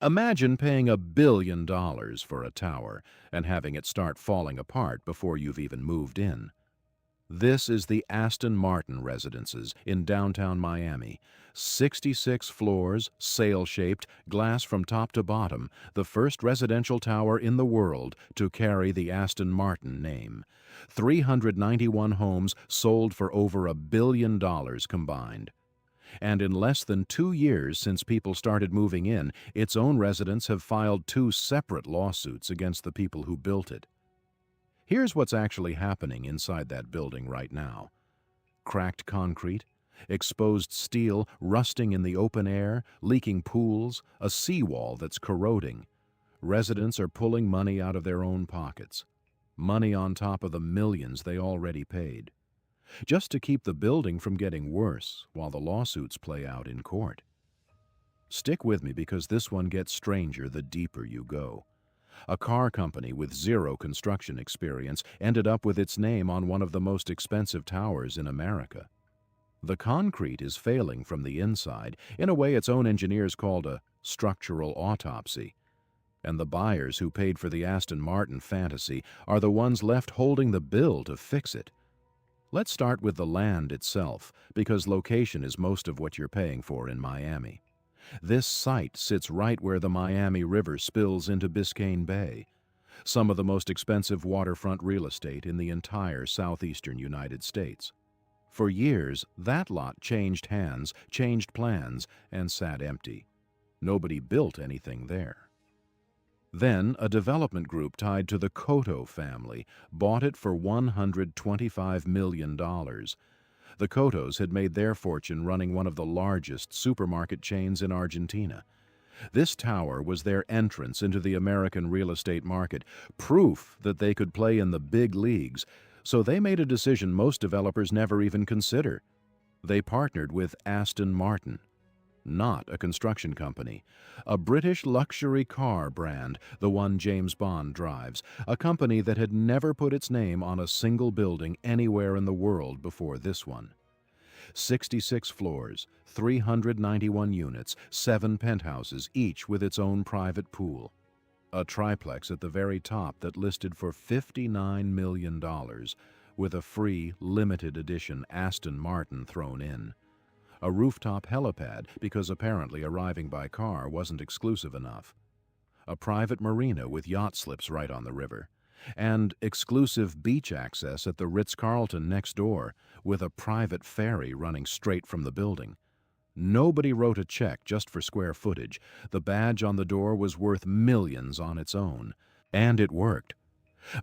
Imagine paying $1 billion for a tower and having it start falling apart before you've even moved in. This is the Aston Martin Residences in downtown Miami. 66 floors, sail-shaped, glass from top to bottom, the first residential tower in the world to carry the Aston Martin name. 391 homes sold for over $1 billion combined. And in less than 2 years since people started moving in, its own residents have filed 2 separate lawsuits against the people who built it. Here's what's actually happening inside that building right now. Cracked concrete, exposed steel rusting in the open air, leaking pools, a seawall that's corroding. Residents are pulling money out of their own pockets. Money on top of the millions they already paid, just to keep the building from getting worse while the lawsuits play out in court. Stick with me because this one gets stranger the deeper you go. A car company with zero construction experience ended up with its name on one of the most expensive towers in America. The concrete is failing from the inside in a way its own engineers called a structural autopsy. And the buyers who paid for the Aston Martin fantasy are the ones left holding the bill to fix it. Let's start with the land itself, because location is most of what you're paying for in Miami. This site sits right where the Miami River spills into Biscayne Bay, some of the most expensive waterfront real estate in the entire southeastern United States. For years, that lot changed hands, changed plans, and sat empty. Nobody built anything there. Then, a development group tied to the Condo family bought it for $125 million. The Condos had made their fortune running one of the largest supermarket chains in Argentina. This tower was their entrance into the American real estate market, proof that they could play in the big leagues, so they made a decision most developers never even consider. They partnered with Aston Martin. Not a construction company, a British luxury car brand, the one James Bond drives, a company that had never put its name on a single building anywhere in the world before this one. 66 floors, 391 units, 7 penthouses, each with its own private pool. A triplex at the very top that listed for $59 million, with a free, limited edition Aston Martin thrown in. A rooftop helipad because apparently arriving by car wasn't exclusive enough. A private marina with yacht slips right on the river. And exclusive beach access at the Ritz Carlton next door with a private ferry running straight from the building. Nobody wrote a check just for square footage. The badge on the door was worth millions on its own. And it worked.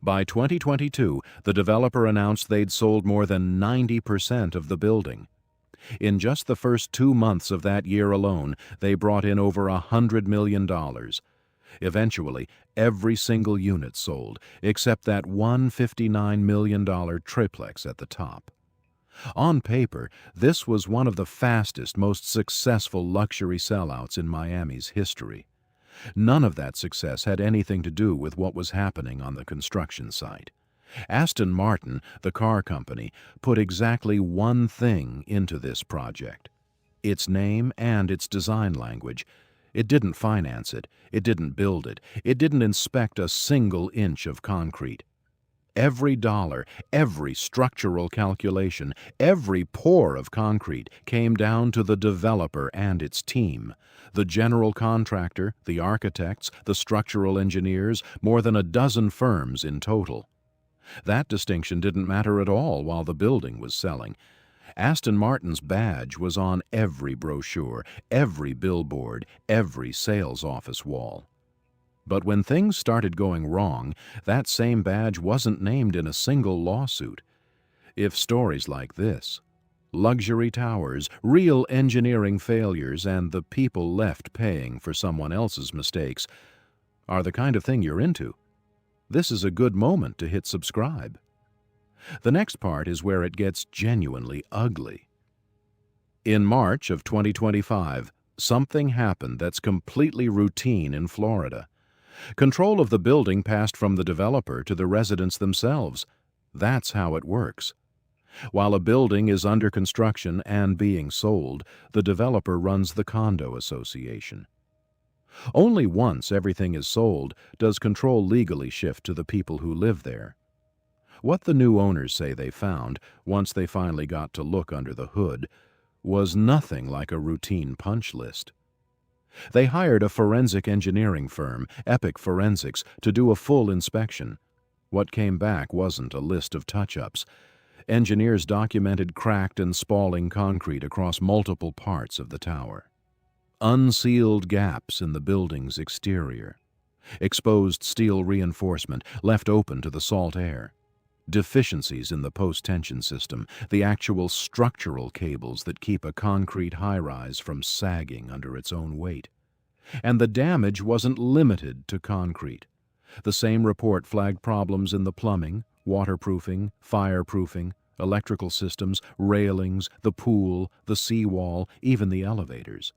By 2022, the developer announced they'd sold more than 90% of the building. In just the first 2 months of that year alone, they brought in over $100 million. Eventually, every single unit sold, except that one $59 million triplex at the top. On paper, this was one of the fastest, most successful luxury sellouts in Miami's history. None of that success had anything to do with what was happening on the construction site. Aston Martin, the car company, put exactly one thing into this project: its name and its design language. It didn't finance it, it didn't build it, it didn't inspect a single inch of concrete. Every dollar, every structural calculation, every pour of concrete came down to the developer and its team. The general contractor, the architects, the structural engineers, more than a dozen firms in total. That distinction didn't matter at all while the building was selling. Aston Martin's badge was on every brochure, every billboard, every sales office wall. But when things started going wrong, that same badge wasn't named in a single lawsuit. If stories like this, luxury towers, real engineering failures, and the people left paying for someone else's mistakes, are the kind of thing you're into, this is a good moment to hit subscribe. The next part is where it gets genuinely ugly. In March of 2025, something happened that's completely routine in Florida. Control of the building passed from the developer to the residents themselves. That's how it works. While a building is under construction and being sold, the developer runs the condo association. Only once everything is sold does control legally shift to the people who live there. What the new owners say they found, once they finally got to look under the hood, was nothing like a routine punch list. They hired a forensic engineering firm, Epic Forensics, to do a full inspection. What came back wasn't a list of touch-ups. Engineers documented cracked and spalling concrete across multiple parts of the tower. Unsealed gaps in the building's exterior. Exposed steel reinforcement left open to the salt air. Deficiencies in the post-tension system, the actual structural cables that keep a concrete high-rise from sagging under its own weight. And the damage wasn't limited to concrete. The same report flagged problems in the plumbing, waterproofing, fireproofing, electrical systems, railings, the pool, the seawall, even the elevators.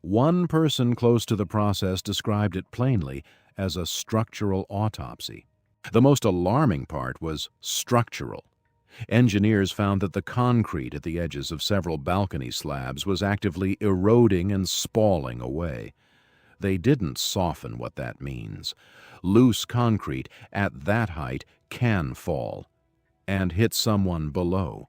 One person close to the process described it plainly as a structural autopsy. The most alarming part was structural. Engineers found that the concrete at the edges of several balcony slabs was actively eroding and spalling away. They didn't soften what that means. Loose concrete at that height can fall and hit someone below.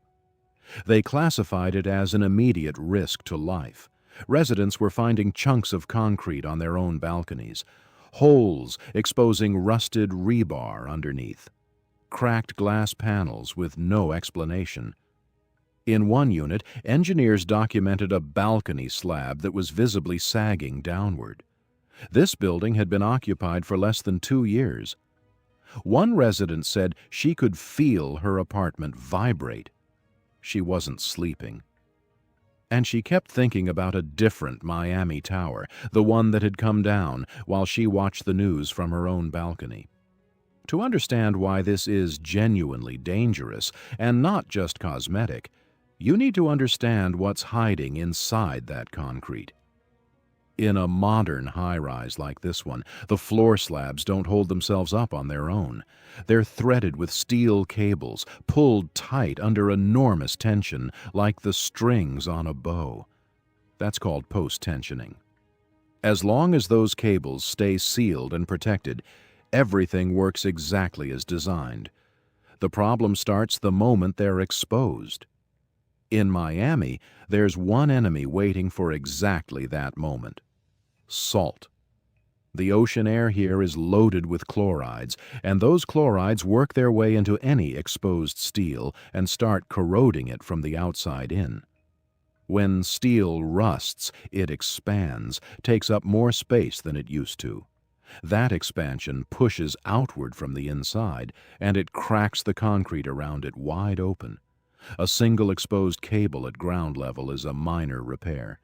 They classified it as an immediate risk to life. Residents were finding chunks of concrete on their own balconies, holes exposing rusted rebar underneath, cracked glass panels with no explanation. In one unit, engineers documented a balcony slab that was visibly sagging downward. This building had been occupied for less than 2 years. One resident said she could feel her apartment vibrate. She wasn't sleeping. And she kept thinking about a different Miami tower, the one that had come down, while she watched the news from her own balcony. To understand why this is genuinely dangerous, and not just cosmetic, you need to understand what's hiding inside that concrete. In a modern high-rise like this one, the floor slabs don't hold themselves up on their own. They're threaded with steel cables, pulled tight under enormous tension, like the strings on a bow. That's called post-tensioning. As long as those cables stay sealed and protected, everything works exactly as designed. The problem starts the moment they're exposed. In Miami, there's one enemy waiting for exactly that moment: salt. The ocean air here is loaded with chlorides, and those chlorides work their way into any exposed steel and start corroding it from the outside in. When steel rusts, it expands, takes up more space than it used to. That expansion pushes outward from the inside, and it cracks the concrete around it wide open. A single exposed cable at ground level is a minor repair.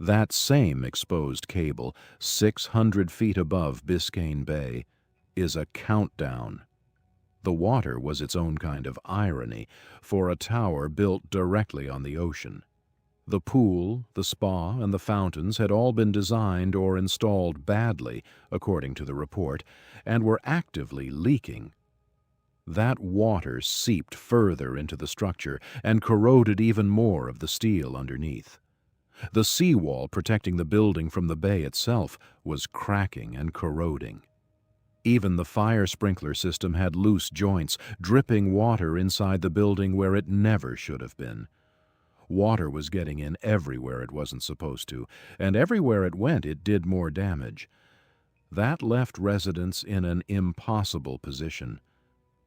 That same exposed cable, 600 feet above Biscayne Bay, is a countdown. The water was its own kind of irony for a tower built directly on the ocean. The pool, the spa, and the fountains had all been designed or installed badly, according to the report, and were actively leaking. That water seeped further into the structure and corroded even more of the steel underneath. The seawall protecting the building from the bay itself was cracking and corroding. Even the fire sprinkler system had loose joints, dripping water inside the building where it never should have been. Water was getting in everywhere it wasn't supposed to, and everywhere it went it did more damage. That left residents in an impossible position.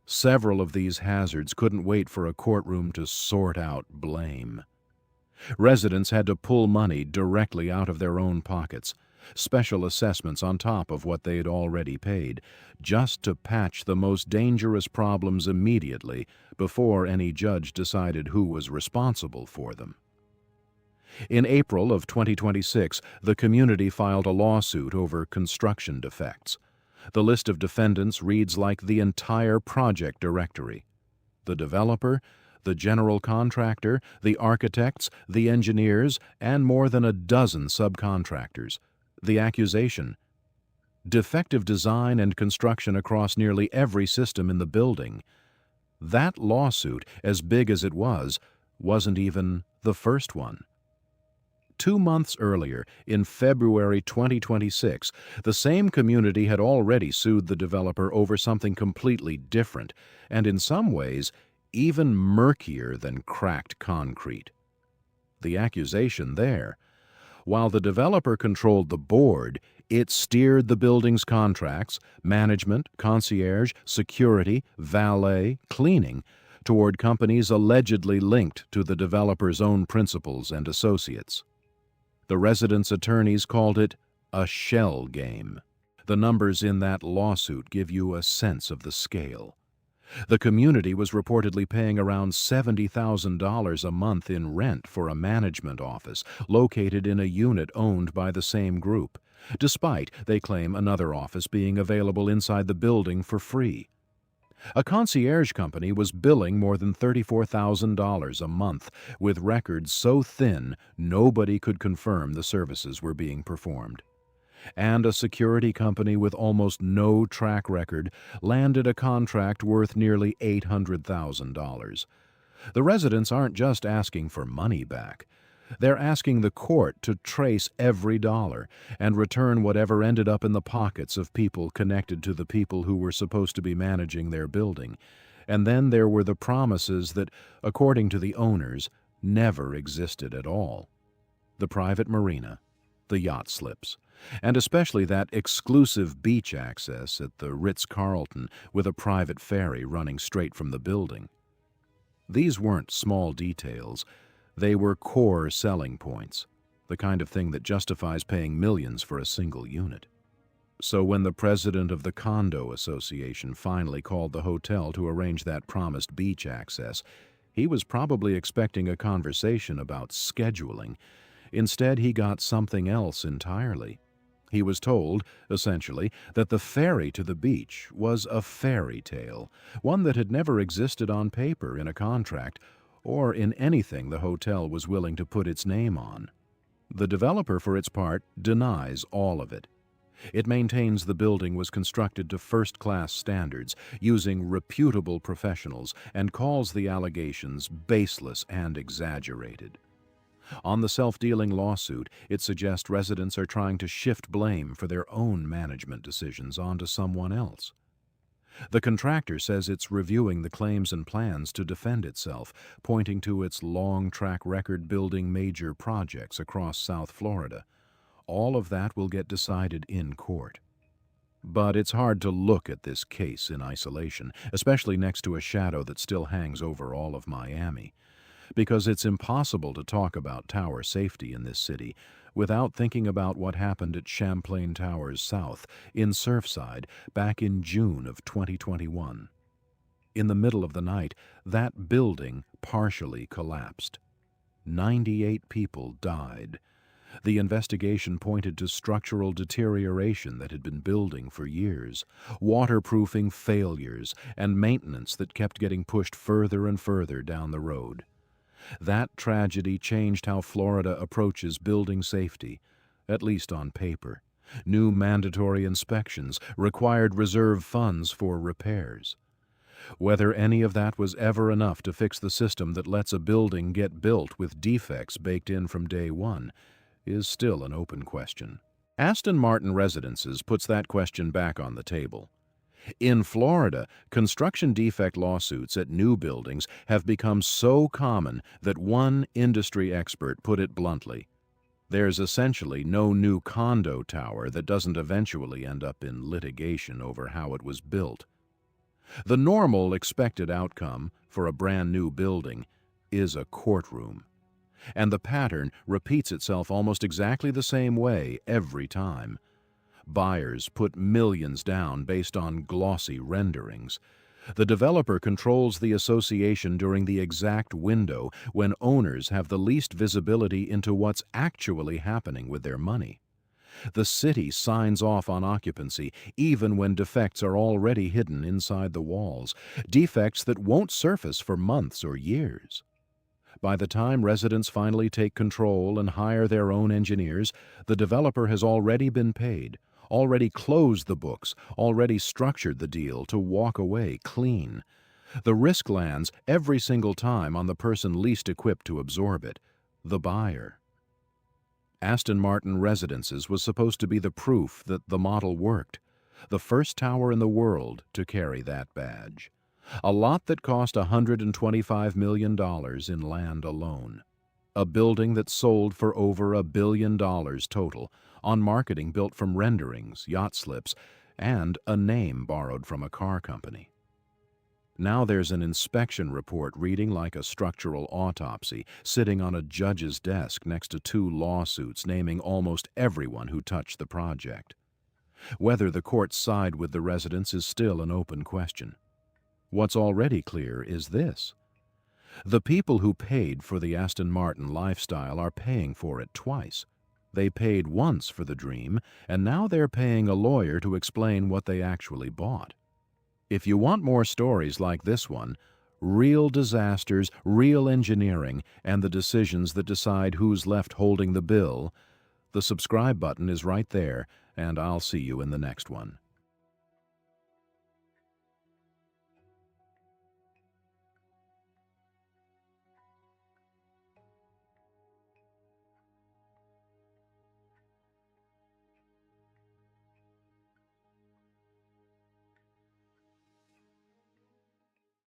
Several of these hazards couldn't wait for a courtroom to sort out blame. Residents had to pull money directly out of their own pockets, special assessments on top of what they'd already paid, just to patch the most dangerous problems immediately before any judge decided who was responsible for them. In April of 2026, the community filed a lawsuit over construction defects. The list of defendants reads like the entire project directory: the developer, the general contractor, the architects, the engineers, and more than a dozen subcontractors. The accusation: defective design and construction across nearly every system in the building. That lawsuit, as big as it was, wasn't even the first one. 2 months earlier, in February 2026, the same community had already sued the developer over something completely different, and in some ways, even murkier than cracked concrete. The accusation there: while the developer controlled the board, it steered the building's contracts, management, concierge, security, valet, cleaning, toward companies allegedly linked to the developer's own principals and associates. The residents' attorneys called it a shell game. The numbers in that lawsuit give you a sense of the scale. The community was reportedly paying around $70,000 a month in rent for a management office located in a unit owned by the same group, despite, they claim, another office being available inside the building for free. A concierge company was billing more than $34,000 a month, with records so thin nobody could confirm the services were being performed. And a security company with almost no track record landed a contract worth nearly $800,000. The residents aren't just asking for money back. They're asking the court to trace every dollar and return whatever ended up in the pockets of people connected to the people who were supposed to be managing their building. And then there were the promises that, according to the owners, never existed at all. The private marina, the yacht slips, and especially that exclusive beach access at the Ritz Carlton with a private ferry running straight from the building. These weren't small details. They were core selling points, the kind of thing that justifies paying millions for a single unit. So when the president of the Condo Association finally called the hotel to arrange that promised beach access, he was probably expecting a conversation about scheduling. Instead, he got something else entirely. He was told, essentially, that the ferry to the beach was a fairy tale, one that had never existed on paper in a contract or in anything the hotel was willing to put its name on. The developer, for its part, denies all of it. It maintains the building was constructed to first-class standards, using reputable professionals, and calls the allegations baseless and exaggerated. On the self-dealing lawsuit, it suggests residents are trying to shift blame for their own management decisions onto someone else. The contractor says it's reviewing the claims and plans to defend itself, pointing to its long track record building major projects across South Florida. All of that will get decided in court. But it's hard to look at this case in isolation, especially next to a shadow that still hangs over all of Miami, because it's impossible to talk about tower safety in this city without thinking about what happened at Champlain Towers South in Surfside back in June of 2021. In the middle of the night, that building partially collapsed. 98 people died. The investigation pointed to structural deterioration that had been building for years, waterproofing failures, and maintenance that kept getting pushed further and further down the road. That tragedy changed how Florida approaches building safety, at least on paper. New mandatory inspections, required reserve funds for repairs. Whether any of that was ever enough to fix the system that lets a building get built with defects baked in from day one is still an open question. Aston Martin Residences puts that question back on the table. In Florida, construction defect lawsuits at new buildings have become so common that one industry expert put it bluntly: there's essentially no new condo tower that doesn't eventually end up in litigation over how it was built. The normal expected outcome for a brand new building is a courtroom, and the pattern repeats itself almost exactly the same way every time. Buyers put millions down based on glossy renderings. The developer controls the association during the exact window when owners have the least visibility into what's actually happening with their money. The city signs off on occupancy even when defects are already hidden inside the walls, defects that won't surface for months or years. By the time residents finally take control and hire their own engineers, the developer has already been paid, already closed the books, already structured the deal to walk away clean. The risk lands every single time on the person least equipped to absorb it, the buyer. Aston Martin Residences was supposed to be the proof that the model worked, the first tower in the world to carry that badge. A lot that cost $125 million in land alone. A building that sold for over $1 billion total on marketing built from renderings, yacht slips, and a name borrowed from a car company. Now there's an inspection report reading like a structural autopsy, sitting on a judge's desk next to 2 lawsuits naming almost everyone who touched the project. Whether the courts side with the residents is still an open question. What's already clear is this: the people who paid for the Aston Martin lifestyle are paying for it twice. They paid once for the dream, and now they're paying a lawyer to explain what they actually bought. If you want more stories like this one, real disasters, real engineering, and the decisions that decide who's left holding the bill, the subscribe button is right there, and I'll see you in the next one.